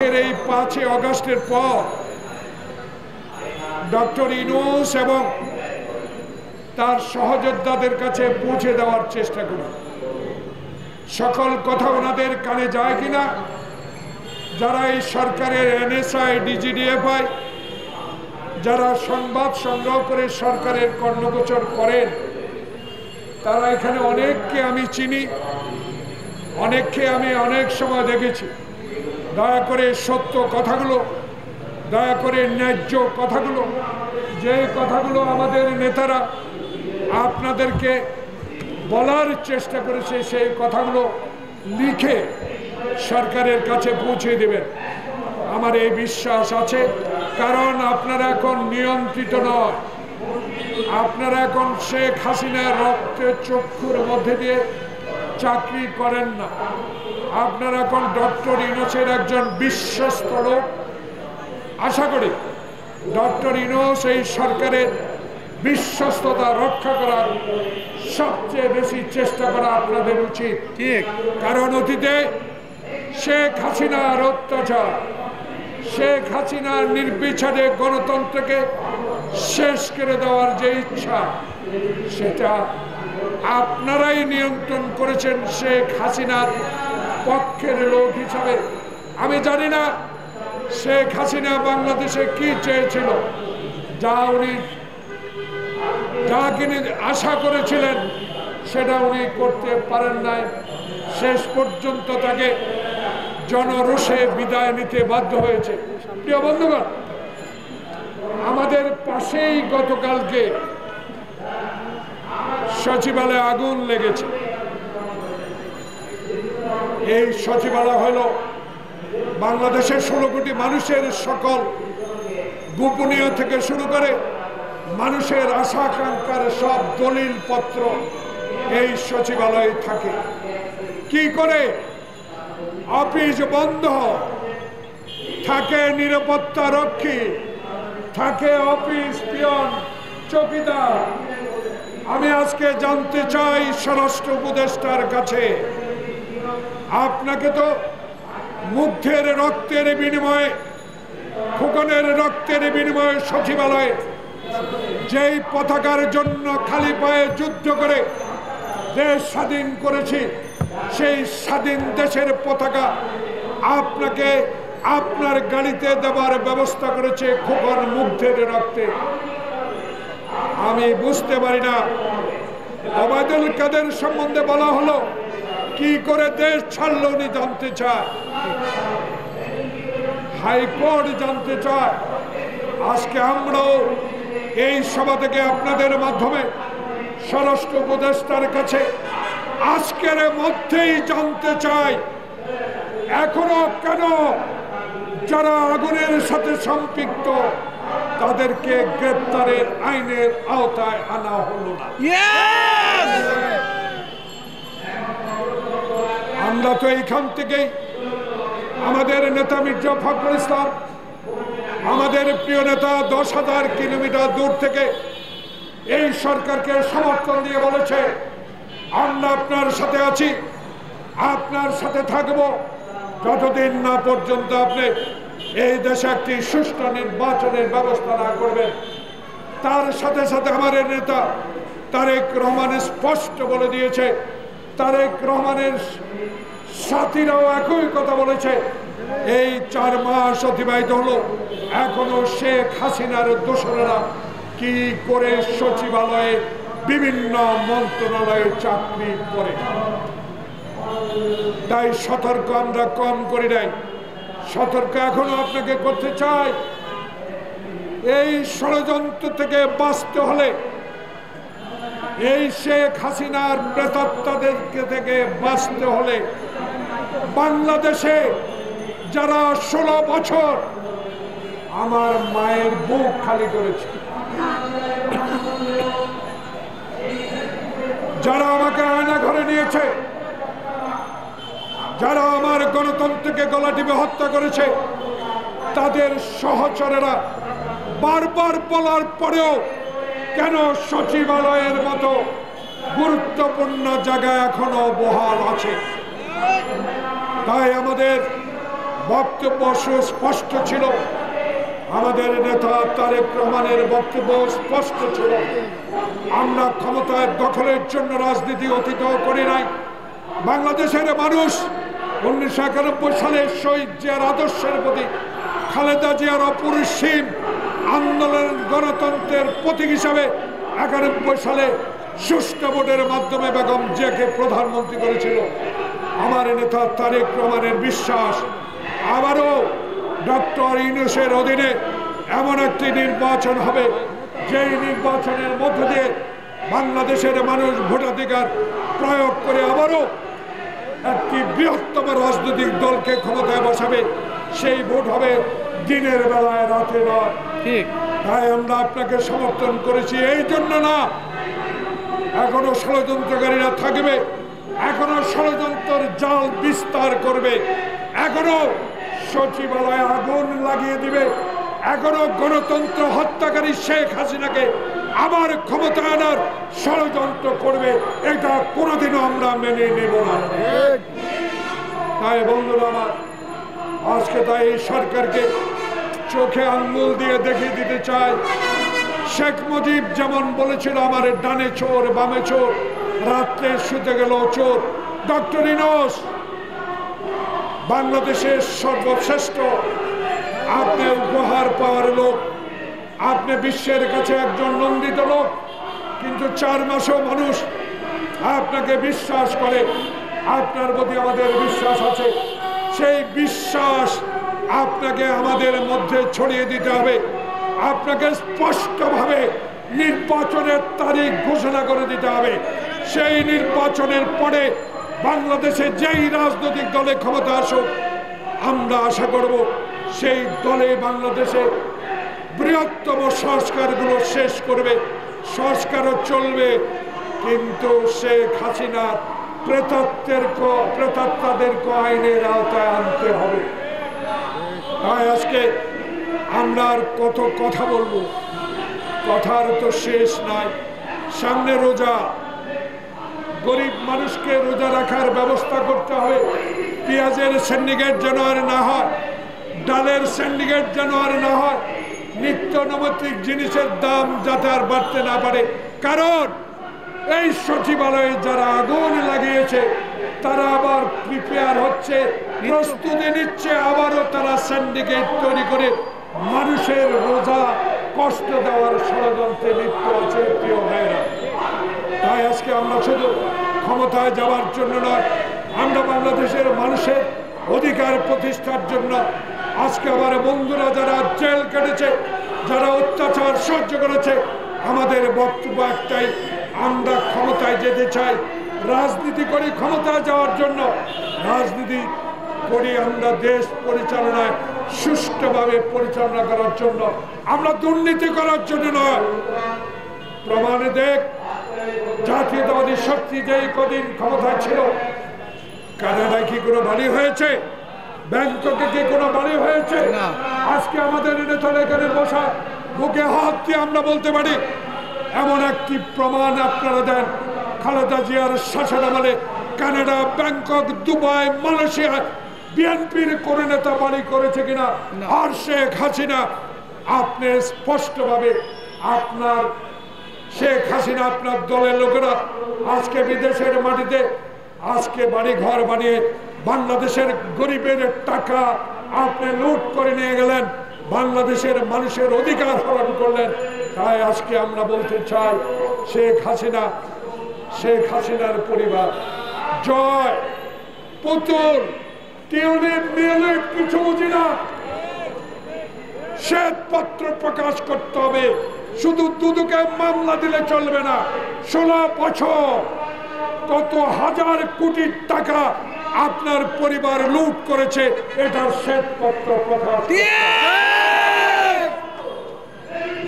এই 5 আগস্টের পর ডক্টর ইউনূস এবং তার সহযোদ্ধাদের কাছে পৌঁছে দেওয়ার চেষ্টা করি। সকল কথা ওনাদের কানে যায় কিনা, যারা এই সরকারের এনএসআই, ডিজিডিএফআই, যারা সংবাদ সংগ্রহ করে সরকারের কর্ণগোচর করেন, তারা এখানে অনেককে আমি চিনি, অনেককে আমি অনেক সময় দেখেছি। দয়া করে সত্য কথাগুলো, দয়া করে ন্যায্য কথাগুলো, যে কথাগুলো আমাদের নেতারা আপনাদেরকে বলার চেষ্টা করেছে, সেই কথাগুলো লিখে সরকারের কাছে পৌঁছে দেবেন। আমার এই বিশ্বাস আছে, কারণ আপনারা এখন নিয়ন্ত্রিত নয়, আপনারা এখন শেখ হাসিনার রক্তের চক্ষুর মধ্যে দিয়ে চাকরি করেন না। আপনারা এখন ডক্টর ইউনূসের একজন বিশ্বস্ত লোক। আশা করি ডক্টর ইউনূস এই সরকারের বিশ্বস্ততা রক্ষা করার সবচেয়ে বেশি চেষ্টা করা আপনাদের উচিত। ঠিক, কারণ অতীতে শেখ হাসিনার অত্যাচার, শেখ হাসিনার নির্বিচারে গণতন্ত্রকে শেষ করে দেওয়ার যে ইচ্ছা, সেটা আপনারাই নিয়ন্ত্রণ করেছেন শেখ হাসিনার পক্ষের লোক হিসাবে। আমি জানি না শেখ হাসিনা বাংলাদেশে কি চেয়েছিল, যা কিনে আশা করেছিলেন সেটা উনি করতে পারেন নাই। শেষ পর্যন্ত তাকে জনরোষে বিদায় নিতে বাধ্য হয়েছে। প্রিয় বন্ধুগণ, আমাদের পাশেই গতকালকে সচিবালয়ে আগুন লেগেছে। এই সচিবালয় হলো বাংলাদেশের 16 কোটি মানুষের সকল গোপনীয় থেকে শুরু করে মানুষের আশা আকাঙ্ক্ষার সব দলিল পত্র এই সচিবালয়ে থাকে। কি করে? অফিস বন্ধ থাকে, নিরাপত্তা রক্ষী থাকে, অফিস পিয়ন, চৌকিদার। আমি আজকে জানতে চাই স্বরাষ্ট্র উপদেষ্টার কাছে, আপনাকে তো মুগ্ধের রক্তের বিনিময়ে, খোকনের রক্তের বিনিময়ে সচিবালয়ে যেই পতাকার জন্য খালি পায়ে যুদ্ধ করে দেশ স্বাধীন করেছি, সেই স্বাধীন দেশের পতাকা আপনাকে আপনার গাড়িতে দেওয়ার ব্যবস্থা করেছে খোকন মুগ্ধের রক্তে। আমি বুঝতে পারি না, ওবায়দুল কাদের সম্বন্ধে বলা হলো কি করে দেশ ছাড়ল উনি জানতে চায়, হাইকোর্ট জানতে চায়। আজকে আমরাও এই সভা থেকে আপনাদের মাধ্যমে স্বরাষ্ট্র উপদেষ্টার কাছে আজকের মধ্যেই জানতে চাই, এখনো কেন যারা আগুনের সাথে সম্পৃক্ত তাদেরকে গ্রেপ্তারের আইনের আওতায় আনা হলো না। আমরা তো এইখান থেকেই আমাদের নেতা মির্জা ফখরুল ইসলাম, আমাদের প্রিয় নেতা 10,000 কিলোমিটার দূর থেকে এই সরকারকে সমর্থন দিয়ে বলেছে, আমরা আপনার সাথে আছি, আপনার সাথে থাকব যতদিন না পর্যন্ত আপনি এই দেশে একটি সুষ্ঠু নির্বাচনের ব্যবস্থা না করবেন। তার সাথে সাথে আমাদের নেতা তারেক রহমান স্পষ্ট বলে দিয়েছে, তারেক রহমানের সাথীরাও একই কথা বলেছে। এই 4 মাস অতিবাহিত হলো, এখনো শেখ হাসিনার দোসরেরা কি করে সচিবালয়ে বিভিন্ন মন্ত্রণালয়ে চাকরি করে। তাই সতর্ক আমরা কম করি নাই, সতর্ক এখনো আপনাকে করতে চাই। এই ষড়যন্ত্র থেকে বাঁচতে হলে, এই শেখ হাসিনার প্রেতাত্মাদেরকে থেকে বাঁচতে হলে, বাংলাদেশে যারা 16 বছর আমার মায়ের বুক খালি করেছে, যারা আমাকে আয়না ঘরে নিয়েছে, যারা আমার গণতন্ত্রকে গলা টিপে হত্যা করেছে, তাদের সহচরেরা বারবার বলার পরেও কেন সচিবালয়ের মতো গুরুত্বপূর্ণ জায়গা এখনো বহাল আছে। তাই আমাদের বক্তব্য সুস্পষ্ট ছিল, আমাদের নেতা তারেক রহমানের বক্তব্য স্পষ্ট ছিল। আমরা ক্ষমতায় দখলের জন্য রাজনীতি অতীত করি নাই। বাংলাদেশের মানুষ 1991 সালে শহীদ জিয়ার আদর্শের প্রতি, খালেদা জিয়ার অপরিসীম আন্দোলন গণতন্ত্রের প্রতীক হিসাবে 91 সালে সুষ্ঠু ভোটের মাধ্যমে বেগম জিয়াকে প্রধানমন্ত্রী করেছিল। আমার নেতা তারেক রহমানের বিশ্বাস আবারও ডক্টর ইউনূসের অধীনে এমন একটি নির্বাচন হবে, যেই নির্বাচনের মধ্য দিয়ে বাংলাদেশের মানুষ ভোটাধিকার প্রয়োগ করে আবারও একটি বৃহত্তম রাজনৈতিক দলকে ক্ষমতায় বসাবে। সেই ভোট হবে দিনের বেলায়, রাতে নয়। ঠিক তাই আমরা আপনাকে সমর্থন করেছি, এই জন্য না এখনো ষড়যন্ত্রকারীরা থাকবে, এখনো ষড়যন্ত্রের জাল বিস্তার করবে, এখনো সচিবালয়ে আগুন লাগিয়ে দিবে, এখনো গণতন্ত্র হত্যাকারী শেখ হাসিনাকে আবার ক্ষমতা আনার ষড়যন্ত্র করবে। এটা কোনোদিনও আমরা মেনে নেব না। তাই বন্ধুরা আমার, আজকে তাই এই সরকারকে চোখে আঙ্গুল দিয়ে দেখিয়ে দিতে চাই, শেখ মুজিব যেমন বলেছিল আমার ডানে চোর বামে চোর, রাত্রে শুতে গেল চোর, ডক্টর ইউনূস বাংলাদেশের সর্বশ্রেষ্ঠ, আপনি উপহার পাওয়ার লোক, আপনি বিশ্বের কাছে একজন নন্দিত লোক, কিন্তু 4 মাসেও মানুষ আপনাকে বিশ্বাস করে। আপনার প্রতি আমাদের বিশ্বাস আছে, সেই বিশ্বাস আপনাকে আমাদের মধ্যে ছড়িয়ে দিতে হবে। আপনাকে স্পষ্টভাবে নির্বাচনের তারিখ ঘোষণা করে দিতে হবে। সেই নির্বাচনের পরে বাংলাদেশে যেই রাজনৈতিক দলে ক্ষমতা আসুক, আমরা আশা করব সেই দলে বাংলাদেশে বৃহত্তম সংস্কারগুলো শেষ করবে, সংস্কারও চলবে, কিন্তু শেখ হাসিনার প্রেতাত্মাদেরকে আইনের আওতায় আনতে হবে। তাই আজকে আমরা আর কত কথা বলবো, কথার তো শেষ নাই। সামনে রোজা, গরিব মানুষকে রোজা রাখার ব্যবস্থা করতে হবে। পেঁয়াজের সিন্ডিকেট যেন আর না হয়, ডালের সিন্ডিকেট যেন আর না হয়, নিত্য নৈমিত্তিক জিনিসের দাম যাতে আর বাড়তে না পারে। কারণ এই সচিবালয়ে যারা আগুন লাগিয়েছে তারা আবার প্রিপেয়ার হচ্ছে, প্রস্তুতি নিচ্ছে, আবারও তারা সিন্ডিকেট তৈরি করে মানুষের রোজা কষ্ট দেওয়ার ষড়যন্ত্রে লিপ্ত আছে। প্রিয় ভাইরা, তাই আজকে আমরা শুধু ক্ষমতায় যাওয়ার জন্য নয়, আমরা বাংলাদেশের মানুষের অধিকার প্রতিষ্ঠার জন্য আজকে আমার বন্ধুরা যারা জেল কেটেছে, যারা অত্যাচার সহ্য করেছে, আমাদের বক্তব্য একটাই, আমরা ক্ষমতায় যেতে চাই, রাজনীতি করি ক্ষমতায় যাওয়ার জন্য, রাজনীতি করি আমরা দেশ পরিচালনায় সুষ্ঠুভাবে পরিচালনা করার জন্য, আমরা দুর্নীতি করার জন্য নয়। প্রমাণে দেখ, জাতীয়তাবাদী শক্তি যেই কদিন ক্ষমতায় ছিল, কানাডায় কি কোনো বাড়ি হয়েছে? ব্যাংককে কি কোনো বাড়ি হয়েছে? আজকে আমাদের নেতারা এখানে বসা বুকে হাত দিয়ে আমরা বলতে পারি, এমন একটি প্রমাণ আপনারা দেন খালেদা জিয়ার শাসনামলে কানাডা, ব্যাংকক, দুবাই, মালয়েশিয়া বিএনপির কোন নেতা বাড়ি করেছে কিনা? আর শেখ হাসিনা, আপনি স্পষ্টভাবে আপনার শেখ হাসিনা, আপনার দলের লোকেরা আজকে বিদেশের মাটিতে আজকে বাড়ি ঘর বানিয়ে বাংলাদেশের গরিবের টাকা আপনি লুট করে নিয়ে গেলেন, বাংলাদেশের মানুষের অধিকার হরণ করলেন। তাই আজকে আমরা বলতে চাই, শেখ হাসিনা, শেখ হাসিনার পরিবার, জয় পুতুল টিউলিপ মিউলিপ কিছু বুঝি না, শ্বেতপত্র প্রকাশ করতে হবে। শুধু দুদুকে মামলা দিলে চলবে না। 16 বছর কত হাজার কোটি টাকা আপনার পরিবার লুট করেছে, এটার শ্বেতপত্র প্রকাশ।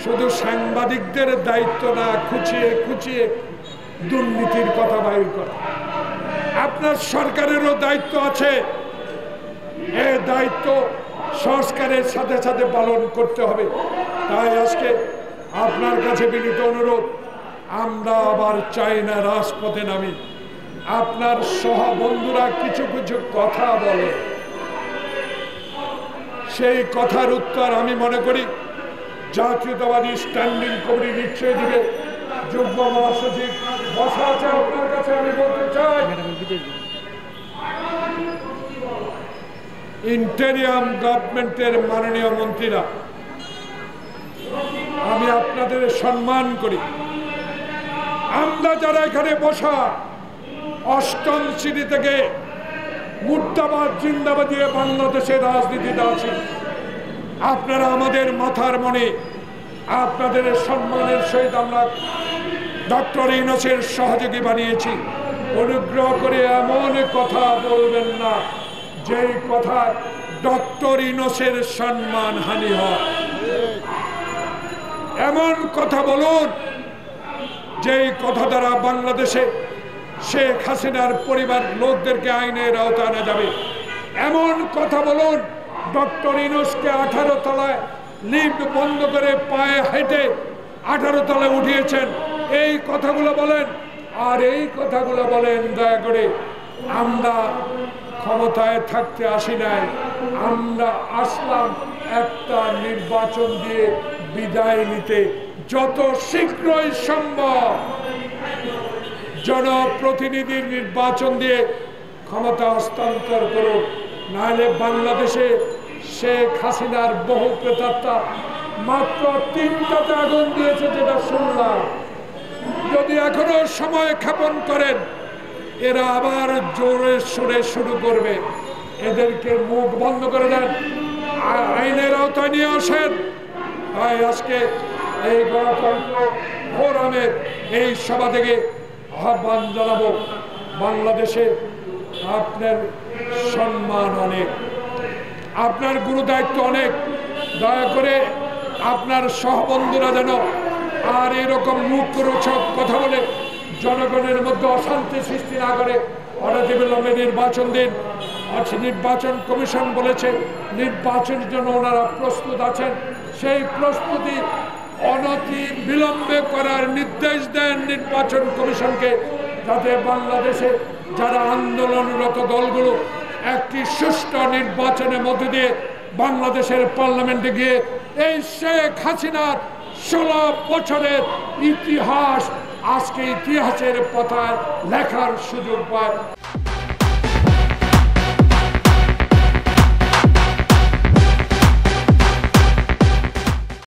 শুধু সাংবাদিকদের দায়িত্ব না, খুঁচিয়ে খুঁচিয়ে দুর্নীতির কথা বাইর করা, আপনার সরকারেরও দায়িত্ব আছে। এই দায়িত্ব সংস্কারের সাথে সাথে পালন করতে হবে। তাই আজকে আপনার কাছে বিনীত অনুরোধ, আমরা আবার চাই না রাজপথে নামি। আপনার সহ বন্ধুরা কিছু কিছু কথা বলে, সেই কথার উত্তর আমি মনে করি জাতীয়তাবাদী স্ট্যান্ডিং কমিটি নিশ্চয় দিবে। যুগ্ম মহাসচিব বসা আছে আপনার কাছে, আমি বলতে চাই ইন্টেরিয়াম গভর্নমেন্টের মাননীয় মন্ত্রীরা, আমি আপনাদের সম্মান করি। আমরা যারা এখানে বসা অষ্টম শ্রেণী থেকে মুর্দাবাদ জিন্দাবাদ দিয়ে বাংলাদেশের রাজনীতিতে আছি, আপনারা আমাদের মাথার মনে, আপনাদের সম্মানের সহিত আমরা ডক্টর ইউনূসের সহযোগী বানিয়েছি। অনুগ্রহ করে এমন কথা বলবেন না যেই কথা ডক্টর ইউনূসের সম্মান হানি হয়। এমন কথা বলুন যেই কথা দ্বারা বাংলাদেশে শেখ হাসিনার পরিবার লোকদেরকে আইনের আওতায় আনা যাবে। এমন কথা বলুন ডক্টর ইউনূসকে 18 তলায় লিফট বন্ধ করে পায়ে হেঁটে 18 তলায় উঠিয়েছেন, এই কথাগুলো বলেন। আর এই কথাগুলো বলেন দয়া করে আমরা ক্ষমতায় থাকতে আসি নাই, আমরা আসলাম একটা নির্বাচন দিয়ে বিদায় নিতে। যত শীঘ্রই সম্ভব জনপ্রতিনিধির নির্বাচন দিয়ে ক্ষমতা হস্তান্তর করুক, নাহলে বাংলাদেশে শেখ হাসিনার বহু প্রেতাত্মা মাত্র 3টাতে আগুন দিয়েছে যেটা শুনলাম। যদি এখনো সময় ক্ষেপণ করেন এরা আবার জোরে সুরে শুরু করবে। এদেরকে মুখ বন্ধ করে দেন, আইনের আওতায় নিয়ে আসেন। তাই আজকে এই গণতন্ত্র ফোরামের এই সভা থেকে আহ্বান জানাবো, বাংলাদেশে আপনার সম্মান অনেক, আপনার গুরুদায়িত্ব অনেক। দয়া করে আপনার সহবন্ধুরা যেন আর এরকম মুখরোচক কথা বলে জনগণের মধ্যে অশান্তি সৃষ্টি না করে। অনতিবিলম্বে নির্বাচন দিন। নির্বাচন কমিশন বলেছে নির্বাচনের জন্য ওনারা প্রস্তুত আছেন, সেই প্রস্তুতি অনতি বিলম্বে করার নির্দেশ দেন নির্বাচন কমিশনকে, যাতে বাংলাদেশে যারা আন্দোলনরত দলগুলো একটি সুষ্ঠু নির্বাচনের মধ্য দিয়ে বাংলাদেশের পার্লামেন্টে গিয়ে এই শেখ হাসিনার 16 বছরের ইতিহাস আজকে ইতিহাসের পাতায় লেখার সুযোগ পায়।